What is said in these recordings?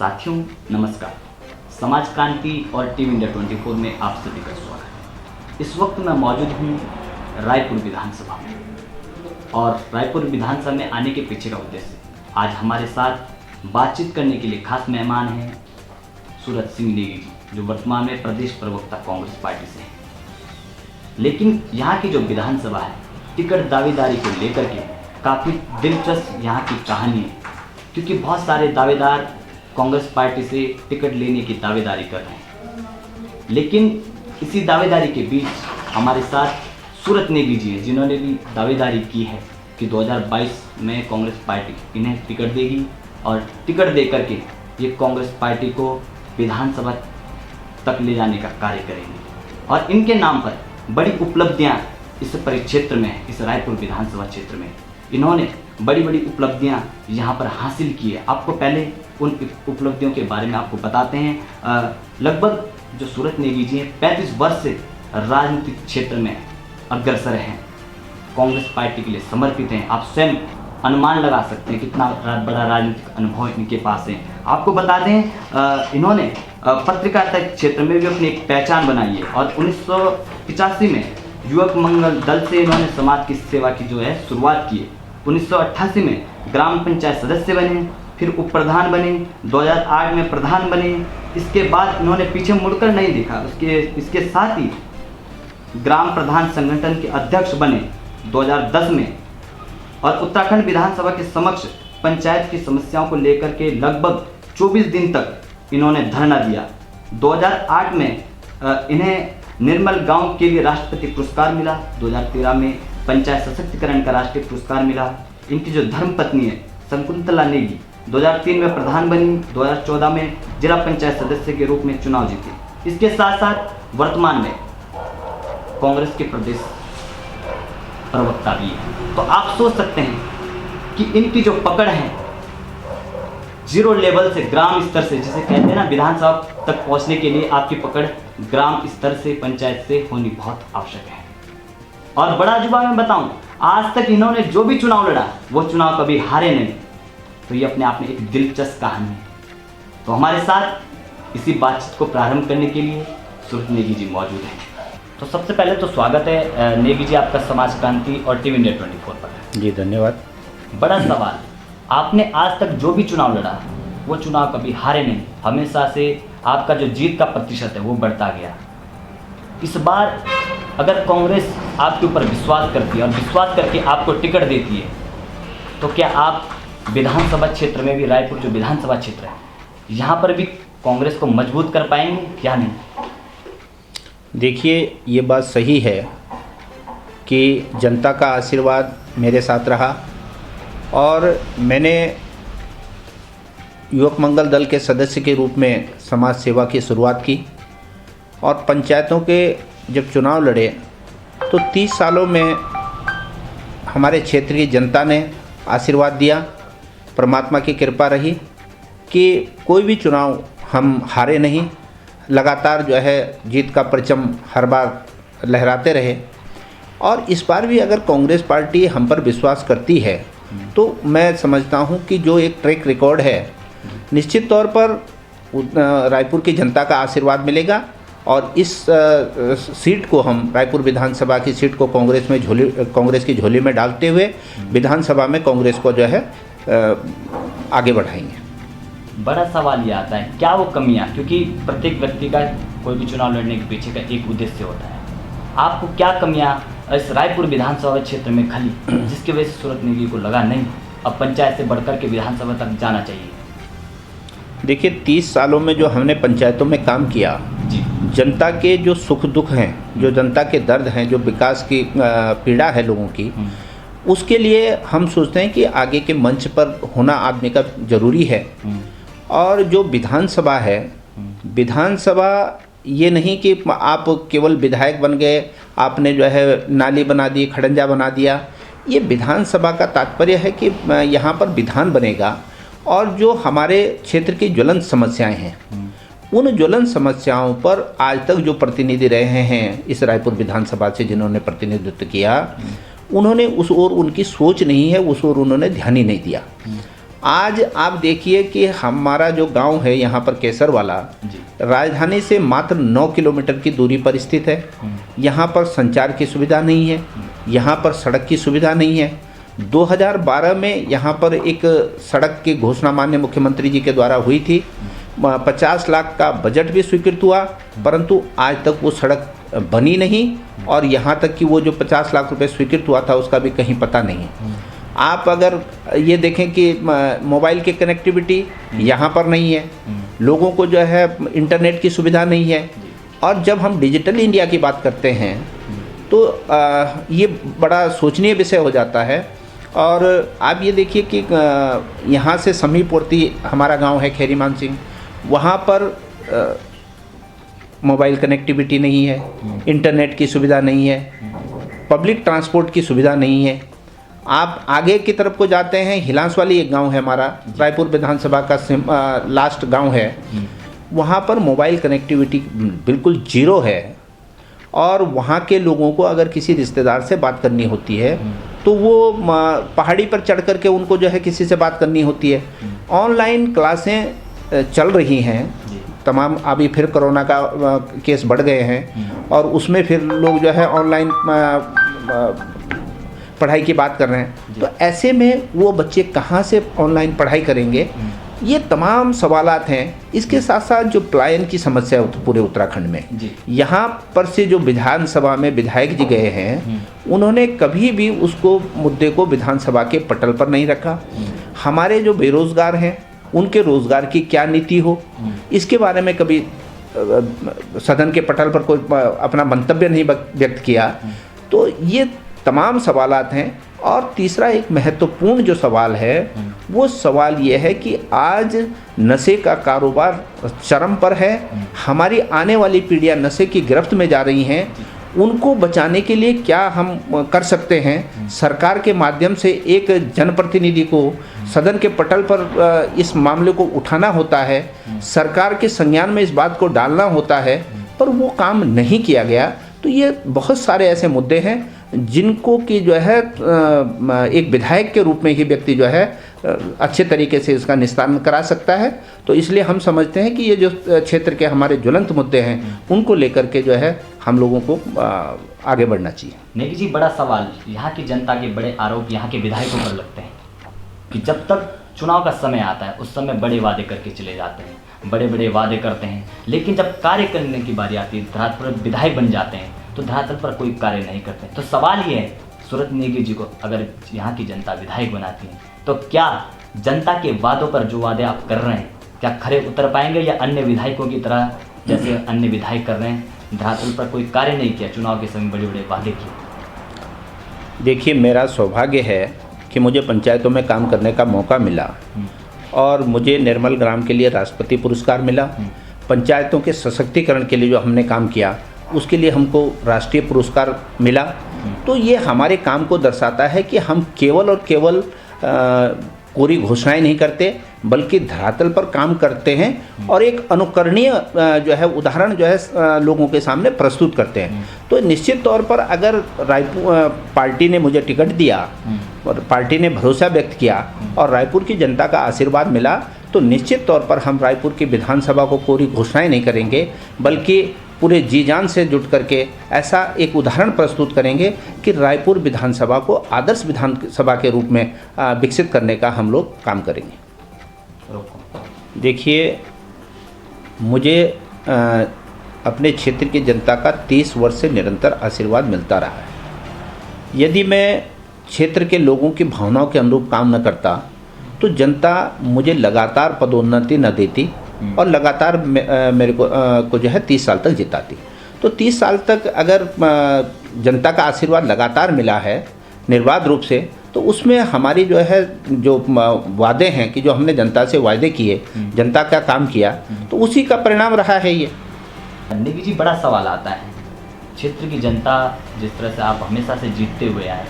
साथियों नमस्कार। समाज क्रांति और टीम इंडिया 24 में आप सभी का स्वागत है। इस वक्त मैं मौजूद हूँ रायपुर विधानसभा में और रायपुर विधानसभा में आने के पीछे का उद्देश्य, आज हमारे साथ बातचीत करने के लिए खास मेहमान हैं सूरत सिंह नेगी जी, जो वर्तमान में प्रदेश प्रवक्ता कांग्रेस पार्टी से हैं। लेकिन यहाँ की जो विधानसभा है, टिकट दावेदारी को लेकर के काफ़ी दिलचस्प यहाँ की कहानी है, क्योंकि बहुत सारे दावेदार कांग्रेस पार्टी से टिकट लेने की दावेदारी कर रहे हैं। लेकिन इसी दावेदारी के बीच हमारे साथ सूरत नेगी जी हैं, जिन्होंने भी दावेदारी की है कि 2022 में कांग्रेस पार्टी इन्हें टिकट देगी और टिकट दे करके ये कांग्रेस पार्टी को विधानसभा तक ले जाने का कार्य करेंगे। और इनके नाम पर बड़ी उपलब्धियां इस परिक्षेत्र में, इस रायपुर विधानसभा क्षेत्र में इन्होंने बड़ी बड़ी उपलब्धियां यहाँ पर हासिल की है। आपको पहले उन उपलब्धियों के बारे में आपको बताते हैं। लगभग जो सूरत नेगी जी हैं 35 वर्ष से राजनीतिक क्षेत्र में अग्रसर हैं, कांग्रेस पार्टी के लिए समर्पित हैं। आप स्वयं अनुमान लगा सकते हैं कितना बड़ा राजनीतिक अनुभव इनके पास है। आपको बता दें इन्होंने पत्रकारिता क्षेत्र में भी अपनी एक पहचान बनाई है और 1985 में युवक मंगल दल से इन्होंने समाज की सेवा की जो है शुरुआत की है। 1988 में ग्राम पंचायत सदस्य बने, फिर उप प्रधान बने, 2008 में प्रधान बने। इसके बाद इन्होंने पीछे मुड़कर नहीं देखा। इसके साथ ही ग्राम प्रधान संगठन के अध्यक्ष बने 2010 में और उत्तराखंड विधानसभा के समक्ष पंचायत की समस्याओं को लेकर के लगभग 24 दिन तक इन्होंने धरना दिया। 2008 में इन्हें निर्मल गांव के लिए राष्ट्रपति पुरस्कार मिला। 2013 में पंचायत सशक्तिकरण का राष्ट्रीय पुरस्कार मिला। इनकी जो धर्मपत्नी है शकुंतला नेगी 2003 में प्रधान बनी, 2014 में जिला पंचायत सदस्य के रूप में चुनाव जीते। इसके साथ साथ वर्तमान में कांग्रेस के प्रदेश प्रवक्ता भी है। तो आप सोच सकते हैं कि इनकी जो पकड़ है जीरो लेवल से, ग्राम स्तर से, जिसे कहते हैं ना, विधानसभा तक पहुंचने के लिए आपकी पकड़ ग्राम स्तर से, पंचायत से होनी बहुत आवश्यक है। और बड़ा अजूबा मैं बताऊं, आज तक इन्होंने जो भी चुनाव लड़ा वो चुनाव कभी हारे नहीं। तो ये अपने आप में एक दिलचस्प कहानी है। तो हमारे साथ इसी बातचीत को प्रारंभ करने के लिए सूरत नेगी जी मौजूद हैं। तो सबसे पहले तो स्वागत है नेगी जी आपका समाज क्रांति और टीम इंडिया 24 पर। जी धन्यवाद। बड़ा सवाल, आपने आज तक जो भी चुनाव लड़ा वो चुनाव कभी हारे नहीं, हमेशा से आपका जो जीत का प्रतिशत है वो बढ़ता गया। इस बार अगर कांग्रेस आपके ऊपर विश्वास करती है और विश्वास करके आपको टिकट देती है, तो क्या आप विधानसभा क्षेत्र में भी, रायपुर जो विधानसभा क्षेत्र है यहाँ पर भी कांग्रेस को मजबूत कर पाएंगे या नहीं? देखिए, ये बात सही है कि जनता का आशीर्वाद मेरे साथ रहा और मैंने युवक मंगल दल के सदस्य के रूप में समाज सेवा की शुरुआत की और पंचायतों के जब चुनाव लड़े तो 30 सालों में हमारे क्षेत्र की जनता ने आशीर्वाद दिया। परमात्मा की कृपा रही कि कोई भी चुनाव हम हारे नहीं, लगातार जो है जीत का परचम हर बार लहराते रहे। और इस बार भी अगर कांग्रेस पार्टी हम पर विश्वास करती है तो मैं समझता हूं कि जो एक ट्रैक रिकॉर्ड है, निश्चित तौर पर रायपुर की जनता का आशीर्वाद मिलेगा और इस सीट को हम, रायपुर विधानसभा की सीट को कांग्रेस की झोली में डालते हुए विधानसभा में कांग्रेस को जो है आगे बढ़ाएंगे। बड़ा सवाल ये आता है, क्या वो कमियां, क्योंकि प्रत्येक व्यक्ति का कोई भी चुनाव लड़ने के पीछे का एक उद्देश्य होता है, आपको क्या कमियां इस रायपुर विधानसभा क्षेत्र में खली जिसकी वजह से सूरत नेगी को लगा नहीं अब पंचायत से बढ़कर के विधानसभा तक जाना चाहिए? देखिए, 30 सालों में जो हमने पंचायतों में काम किया जी, जनता के जो सुख दुख हैं, जो जनता के दर्द हैं, जो विकास की पीड़ा है लोगों की, उसके लिए हम सोचते हैं कि आगे के मंच पर होना आदमी का ज़रूरी है। और जो विधानसभा है, विधानसभा ये नहीं कि आप केवल विधायक बन गए, आपने जो है नाली बना दी, खड़ंजा बना दिया। ये विधानसभा का तात्पर्य है कि यहाँ पर विधान बनेगा और जो हमारे क्षेत्र की ज्वलंत समस्याएं हैं, उन ज्वलंत समस्याओं पर आज तक जो प्रतिनिधि रहे हैं इस रायपुर विधानसभा से, जिन्होंने प्रतिनिधित्व किया, उन्होंने उस ओर उनकी सोच नहीं है, उस ओर उन्होंने ध्यान ही नहीं दिया। आज आप देखिए कि हमारा जो गांव है यहाँ पर केसरवाला जी। राजधानी से मात्र 9 किलोमीटर की दूरी पर स्थित है। यहाँ पर संचार की सुविधा नहीं है, यहाँ पर सड़क की सुविधा नहीं है। 2012 में यहाँ पर एक सड़क की घोषणा माननीय मुख्यमंत्री जी के द्वारा हुई थी। 50 लाख का बजट भी स्वीकृत हुआ, परंतु आज तक वो सड़क बनी नहीं, और यहाँ तक कि वो जो 50 लाख रुपए स्वीकृत हुआ था उसका भी कहीं पता नहीं। आप अगर ये देखें कि मोबाइल की कनेक्टिविटी यहाँ पर नहीं है, लोगों को जो है इंटरनेट की सुविधा नहीं है। और जब हम डिजिटल इंडिया की बात करते हैं तो ये बड़ा सोचनीय विषय हो जाता है। और आप ये देखिए कि यहाँ से समीपवर्ती हमारा गांव है खैरी मान सिंह, वहाँ पर मोबाइल कनेक्टिविटी नहीं है, इंटरनेट की सुविधा नहीं है, पब्लिक ट्रांसपोर्ट की सुविधा नहीं है। आप आगे की तरफ को जाते हैं, हिलांस वाली एक गांव है हमारा, रायपुर विधानसभा का लास्ट गांव है, वहाँ पर मोबाइल कनेक्टिविटी बिल्कुल जीरो है। और वहाँ के लोगों को अगर किसी रिश्तेदार से बात करनी होती है तो वो पहाड़ी पर चढ़ करके उनको जो है किसी से बात करनी होती है। ऑनलाइन क्लासें चल रही हैं तमाम, अभी फिर कोरोना का केस बढ़ गए हैं और उसमें फिर लोग जो है ऑनलाइन पढ़ाई की बात कर रहे हैं। तो ऐसे में वो बच्चे कहाँ से ऑनलाइन पढ़ाई करेंगे, ये तमाम सवालात हैं। इसके साथ साथ जो पलायन की समस्या है पूरे उत्तराखंड में, यहाँ पर से जो विधानसभा में विधायक जी गए हैं उन्होंने कभी भी उसको मुद्दे को विधानसभा के पटल पर नहीं रखा। हमारे जो बेरोजगार हैं उनके रोजगार की क्या नीति हो, इसके बारे में कभी सदन के पटल पर कोई अपना मंतव्य नहीं व्यक्त किया। तो ये तमाम सवालात हैं। और तीसरा एक महत्वपूर्ण जो सवाल है वो सवाल ये है कि आज नशे का कारोबार चरम पर है। हमारी आने वाली पीढ़ियां नशे की गिरफ्त में जा रही हैं, उनको बचाने के लिए क्या हम कर सकते हैं। सरकार के माध्यम से एक जनप्रतिनिधि को सदन के पटल पर इस मामले को उठाना होता है, सरकार के संज्ञान में इस बात को डालना होता है, पर वो काम नहीं किया गया। तो ये बहुत सारे ऐसे मुद्दे हैं जिनको कि जो है एक विधायक के रूप में ही व्यक्ति जो है अच्छे तरीके से इसका निस्तारण करा सकता है। तो इसलिए हम समझते हैं कि ये जो क्षेत्र के हमारे ज्वलंत मुद्दे हैं उनको लेकर के जो है हम लोगों को आगे बढ़ना चाहिए। नेगी जी, बड़ा सवाल, यहाँ की जनता के बड़े आरोप यहाँ के विधायकों पर लगते हैं कि जब तक चुनाव का समय आता है उस समय बड़े वादे करके चले जाते हैं, बड़े बड़े वादे करते हैं, लेकिन जब कार्य करने की बारी आती है, धरातल पर विधायक बन जाते हैं तो धरातल पर कोई कार्य नहीं करते। तो सवाल ये है, सूरत नेगी जी को अगर यहाँ की जनता विधायक बनाती है तो क्या जनता के वादों पर जो वादे आप कर रहे हैं क्या खरे उतर पाएंगे, या अन्य विधायकों की तरह जैसे अन्य विधायक कर रहे हैं धरातल पर कोई कार्य नहीं किया, चुनाव के समय बड़े बड़े वादे किए? देखिए, मेरा सौभाग्य है कि मुझे पंचायतों में काम करने का मौका मिला और मुझे निर्मल ग्राम के लिए राष्ट्रपति पुरस्कार मिला। पंचायतों के सशक्तिकरण के लिए जो हमने काम किया उसके लिए हमको राष्ट्रीय पुरस्कार मिला। तो ये हमारे काम को दर्शाता है कि हम केवल और केवल पूरी घोषणाएं नहीं करते बल्कि धरातल पर काम करते हैं और एक अनुकरणीय जो है उदाहरण जो है लोगों के सामने प्रस्तुत करते हैं। तो निश्चित तौर पर अगर रायपुर पार्टी ने मुझे टिकट दिया और पार्टी ने भरोसा व्यक्त किया और रायपुर की जनता का आशीर्वाद मिला तो निश्चित तौर पर हम रायपुर की विधानसभा को पूरी घोषणाएं नहीं करेंगे बल्कि पूरे जी जान से जुट करके ऐसा एक उदाहरण प्रस्तुत करेंगे कि रायपुर विधानसभा को आदर्श विधानसभा के रूप में विकसित करने का हम लोग काम करेंगे। देखिए, मुझे अपने क्षेत्र की जनता का 30 वर्ष से निरंतर आशीर्वाद मिलता रहा है। यदि मैं क्षेत्र के लोगों की भावनाओं के अनुरूप काम न करता तो जनता मुझे लगातार पदोन्नति न देती और लगातार मेरे को जो है 30 साल तक जिताती। तो 30 साल तक अगर जनता का आशीर्वाद लगातार मिला है निर्बाध रूप से तो उसमें हमारी जो है जो वादे हैं कि जो हमने जनता से वादे किए, जनता का काम किया, तो उसी का परिणाम रहा है ये। नेगी जी, बड़ा सवाल आता है, क्षेत्र की जनता जिस तरह से आप हमेशा से जीतते हुए आए,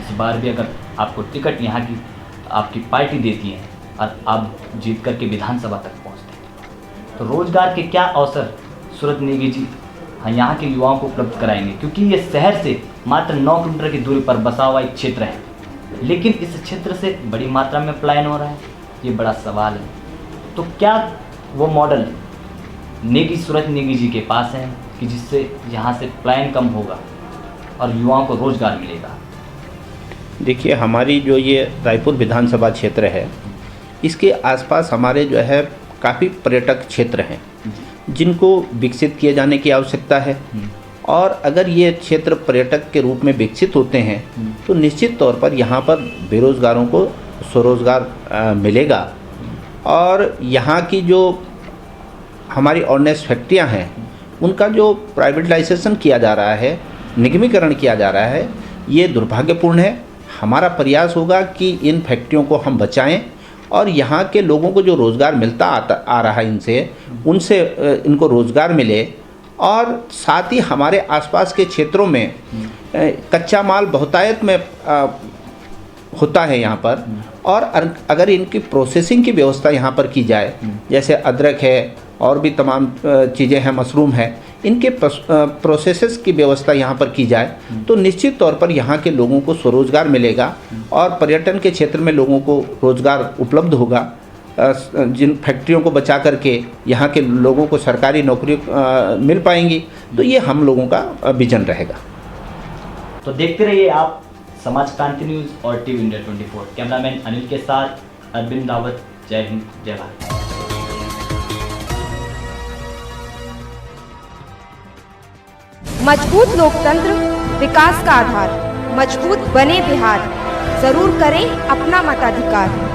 इस बार भी अगर आपको टिकट यहाँ की आपकी पार्टी देती है और आप जीत करके विधानसभा तक पहुँचते हैं तो रोजगार के क्या अवसर सूरत नेगी जी यहाँ के युवाओं को उपलब्ध कराएंगे? क्योंकि ये शहर से मात्र 9 किलोमीटर की दूरी पर बसा हुआ एक क्षेत्र है, लेकिन इस क्षेत्र से बड़ी मात्रा में पलायन हो रहा है। ये बड़ा सवाल है। तो क्या वो मॉडल नेगी सूरज नेगी जी के पास है कि जिससे यहाँ से पलायन कम होगा और युवाओं को रोजगार मिलेगा? देखिए, हमारी जो ये रायपुर विधानसभा क्षेत्र है, इसके आसपास हमारे जो है काफ़ी पर्यटक क्षेत्र हैं जिनको विकसित किए जाने की आवश्यकता है। और अगर ये क्षेत्र पर्यटक के रूप में विकसित होते हैं तो निश्चित तौर पर यहाँ पर बेरोज़गारों को स्वरोज़गार मिलेगा। और यहाँ की जो हमारी ऑर्डिनेंस फैक्ट्रियाँ हैं उनका जो प्राइवेटाइजेशन किया जा रहा है, निगमीकरण किया जा रहा है, ये दुर्भाग्यपूर्ण है। हमारा प्रयास होगा कि इन फैक्ट्रियों को हम बचाएं और यहाँ के लोगों को जो रोज़गार मिलता आ रहा है उनसे इनको रोज़गार मिले। और साथ ही हमारे आसपास के क्षेत्रों में कच्चा माल बहुतायत में होता है यहाँ पर, और अगर इनकी प्रोसेसिंग की व्यवस्था यहाँ पर की जाए, जैसे अदरक है और भी तमाम चीज़ें हैं, मशरूम है, इनके प्रोसेसेस की व्यवस्था यहाँ पर की जाए तो निश्चित तौर पर यहाँ के लोगों को स्वरोज़गार मिलेगा और पर्यटन के क्षेत्र में लोगों को रोज़गार उपलब्ध होगा। जिन फैक्ट्रियों को बचा करके यहाँ के लोगों को सरकारी नौकरी मिल पाएंगी, तो ये हम लोगों का विजन रहेगा। तो देखते रहिए आप समाज क्रांति न्यूज़ और टीवी इंडिया 24। कैमरामैन अनिल के साथ अरविंद रावत। जय हिंद, जय भारत। मजबूत लोकतंत्र विकास का आधार, मजबूत बने बिहार, जरूर करें अपना मताधिकार।